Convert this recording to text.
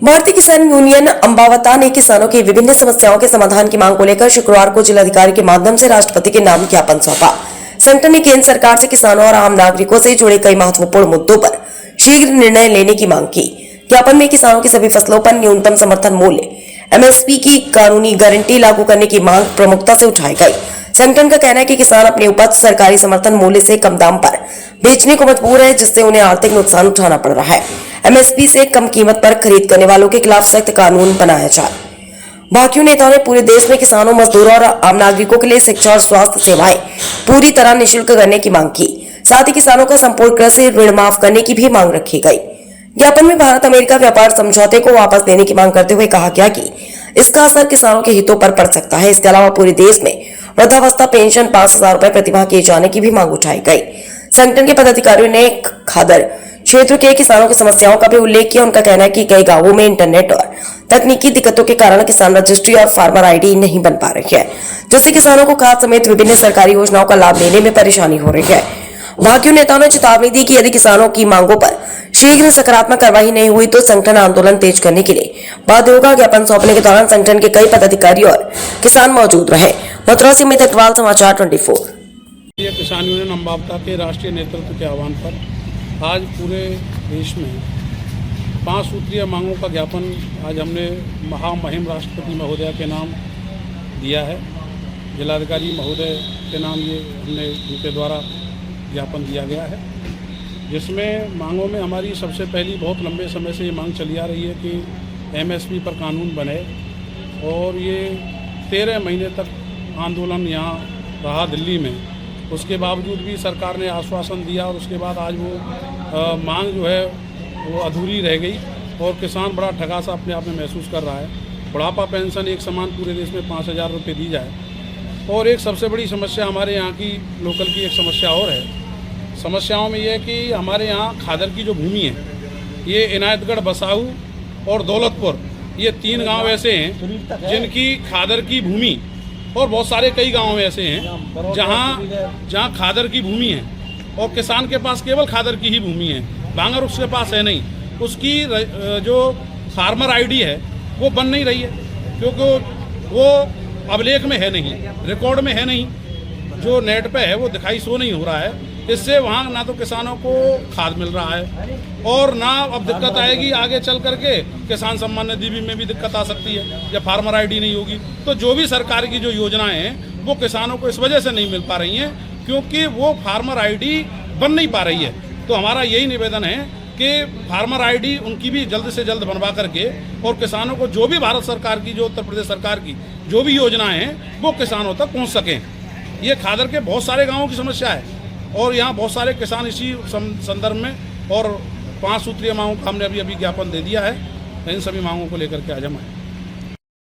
भारतीय किसान यूनियन अंबावता ने किसानों की विभिन्न समस्याओं के समाधान की मांग को लेकर शुक्रवार को जिलाधिकारी के माध्यम से राष्ट्रपति के नाम ज्ञापन सौंपा। संगठन ने केंद्र सरकार से किसानों और आम नागरिकों से जुड़े कई महत्वपूर्ण मुद्दों पर शीघ्र निर्णय लेने की मांग की। ज्ञापन में किसानों की सभी फसलों पर न्यूनतम समर्थन मूल्य एमएसपी की कानूनी गारंटी लागू करने की मांग प्रमुखता से उठाई गई। संगठन का कहना है कि किसान अपनी उपज सरकारी समर्थन मूल्य से कम दाम पर बेचने को मजबूर है, जिससे उन्हें आर्थिक नुकसान उठाना पड़ रहा है। एमएसपी से कम कीमत पर खरीद करने वालों के खिलाफ सख्त कानून बनाया जाए। भाकियू नेताओं ने पूरे देश में किसानों, मजदूरों और आम नागरिकों के लिए शिक्षा और स्वास्थ्य सेवाएं पूरी तरह निःशुल्क करने की मांग की। साथ ही किसानों का संपूर्ण कृषि ऋण माफ करने की भी मांग रखी गई। ज्ञापन में भारत अमेरिका व्यापार समझौते को वापस लेने की मांग करते हुए कहा गया कि इसका असर किसानों के हितों पर पड़ सकता है। इसके अलावा पूरे देश में वृद्धावस्था पेंशन 5,000 रुपए प्रतिमाह किए जाने की भी मांग उठाई गई। संगठन के पदाधिकारियों ने खादर क्षेत्र के किसानों की समस्याओं का भी उल्लेख किया। उनका कहना है कि कई गांवों में इंटरनेट और तकनीकी दिक्कतों के कारण किसान रजिस्ट्री और फार्मर आईडी नहीं बन पा रही है, जिससे किसानों को खाद समेत विभिन्न सरकारी योजनाओं का लाभ लेने में परेशानी हो रही है। भाकियू नेताओं ने चेतावनी दी कि यदि किसानों की मांगों पर शीघ्र सकारात्मक कार्रवाई नहीं हुई तो संगठन आंदोलन तेज करने के लिए बाध्य होगा। ज्ञापन सौंपने के दौरान संगठन के कई पदाधिकारी और किसान मौजूद रहे। मथुरा से अमित अग्रवाल, समाचार 24। किसान यूनियन अंबावता के राष्ट्रीय नेतृत्व के आह्वान पर आज पूरे देश में 5 सूत्रीय मांगों का ज्ञापन आज हमने महामहिम राष्ट्रपति महोदय के नाम दिया है। जिलाधिकारी महोदय के नाम ये हमने उनके द्वारा ज्ञापन दिया गया है, जिसमें मांगों में हमारी सबसे पहली बहुत लंबे समय से ये मांग चली आ रही है कि एमएसपी पर कानून बने। और ये 13 महीने तक आंदोलन यहाँ रहा दिल्ली में। उसके बावजूद भी सरकार ने आश्वासन दिया और उसके बाद आज वो मांग जो है वो अधूरी रह गई और किसान बड़ा ठगा सा अपने आप में महसूस कर रहा है। बुढ़ापा पेंशन एक समान पूरे देश में 5,000 रुपये दी जाए। और एक सबसे बड़ी समस्या हमारे यहाँ की लोकल की एक समस्या और है। समस्याओं में ये है कि हमारे यहाँ खादर की जो भूमि है, ये इनायतगढ़, बसाऊ और दौलतपुर, ये 3 गाँव ऐसे हैं जिनकी खादर की भूमि, और बहुत सारे कई गांव ऐसे हैं जहां खादर की भूमि है और किसान के पास केवल खादर की ही भूमि है, बांगर उसके पास है नहीं। उसकी जो फार्मर आईडी है वो बन नहीं रही है, क्योंकि वो अभिलेख में है नहीं, रिकॉर्ड में है नहीं, जो नेट पे है वो दिखाई शो नहीं हो रहा है। इससे वहाँ ना तो किसानों को खाद मिल रहा है और ना अब दिक्कत आएगी आगे चल करके किसान सम्मान निधि में भी दिक्कत आ सकती है जब फार्मर आईडी नहीं होगी। तो जो भी सरकार की जो योजनाएं हैं वो किसानों को इस वजह से नहीं मिल पा रही हैं क्योंकि वो फार्मर आईडी बन नहीं पा रही है। तो हमारा यही निवेदन है कि फार्मर आईडी उनकी भी जल्द से जल्द बनवा करके और किसानों को जो भी भारत सरकार की, जो उत्तर प्रदेश सरकार की जो भी योजनाएं हैं वो किसानों तक पहुँच सकें। ये खादर के बहुत सारे गाँवों की समस्या है और यहाँ बहुत सारे किसान इसी संदर्भ में और 5 सूत्रीय मांगों का हमने अभी ज्ञापन दे दिया है। इन सभी मांगों को लेकर के आज हम आए।